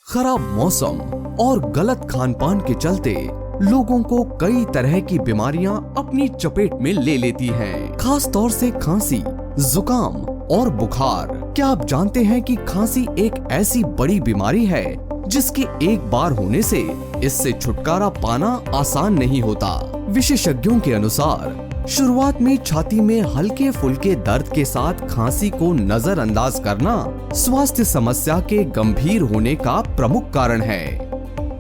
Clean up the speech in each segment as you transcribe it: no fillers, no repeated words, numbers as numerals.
खराब मौसम और गलत खान पान के चलते लोगों को कई तरह की बीमारियां अपनी चपेट में ले लेती हैं, खास तौर से खांसी, जुकाम और बुखार। क्या आप जानते हैं कि खांसी एक ऐसी बड़ी बीमारी है जिसके एक बार होने से इससे छुटकारा पाना आसान नहीं होता। विशेषज्ञों के अनुसार शुरुआत में छाती में हल्के फुल्के दर्द के साथ खांसी को नजरअंदाज करना स्वास्थ्य समस्या के गंभीर होने का प्रमुख कारण है।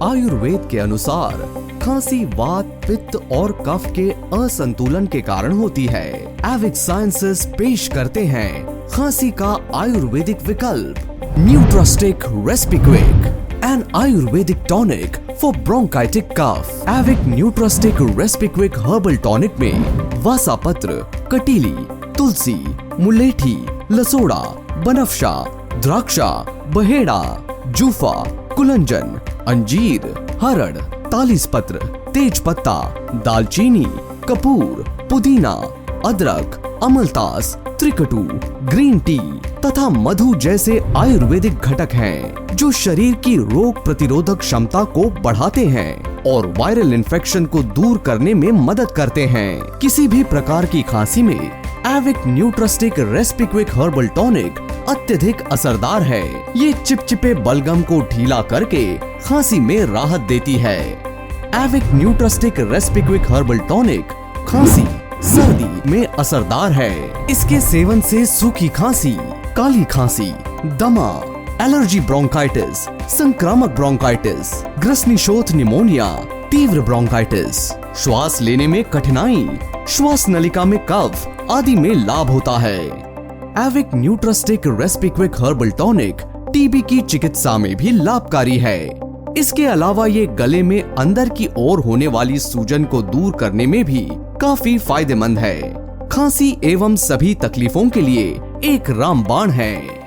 आयुर्वेद के अनुसार खांसी वात, पित्त और कफ के असंतुलन के कारण होती है। एविक साइंसेस पेश करते हैं खांसी का आयुर्वेदिक विकल्प न्यूट्रास्टिक रेस्पिक्विक, an Ayurvedic tonic for bronchitic cough. Avic Nutrastic Respiquick Herbal Tonic में वासापत्र, कटीली, तुलसी, मुलेठी, लसोड़ा, बनफशा, द्राक्षा, बहेड़ा, जूफा, कुलंजन, अंजीर, हरड़, तालिसपत्र, तेजपत्ता, दालचीनी, कपूर, पुदीना, अदरक, अमलतास, त्रिकटू, ग्रीन टी तथा मधु जैसे आयुर्वेदिक घटक हैं जो शरीर की रोग प्रतिरोधक क्षमता को बढ़ाते हैं और वायरल इन्फेक्शन को दूर करने में मदद करते हैं। किसी भी प्रकार की खांसी में एविक न्यूट्रास्टिक रेस्पिक्विक हर्बल टॉनिक अत्यधिक असरदार है। ये चिपचिपे बलगम को ढीला करके खांसी में राहत देती है। एविक न्यूट्रास्टिक रेस्पिक्विक हर्बल टॉनिक खांसी, सर्दी में असरदार है। इसके सेवन से सूखी खांसी, काली खांसी, दमा, एलर्जी ब्रोंकाइटिस, संक्रामक ब्रोंकाइटिस, ग्रसनीशोथ निमोनिया, तीव्र ब्रोंकाइटिस, श्वास लेने में कठिनाई, श्वास नलिका में कफ आदि में लाभ होता है। एविक न्यूट्रास्टिक रेस्पिक्विक हर्बल टॉनिक टीबी की चिकित्सा में भी लाभकारी है। इसके अलावा ये गले में अंदर की ओर होने वाली सूजन को दूर करने में भी काफी फायदेमंद है। खांसी एवं सभी तकलीफों के लिए एक रामबाण है।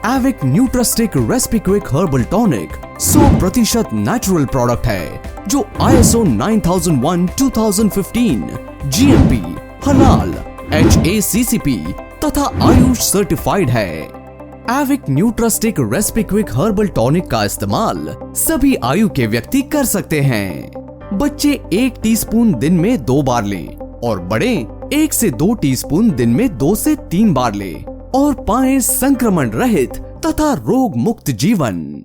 एविक न्यूट्रास्टिक रेस्पिक्विक हर्बल टॉनिक 100% नेचुरल प्रोडक्ट है जो ISO 9001:2015, GMP, हलाल, HACCP तथा आयुष सर्टिफाइड है। एविक न्यूट्रास्टिक रेस्पिक्विक हर्बल टॉनिक का इस्तेमाल सभी आयु के व्यक्ति कर सकते हैं। बच्चे 1 टीस्पून दिन में 2 बार लें और बड़े 1 से 2 टीस्पून दिन में 2 से 3 बार लें और पाएं संक्रमण रहित तथा रोग मुक्त जीवन।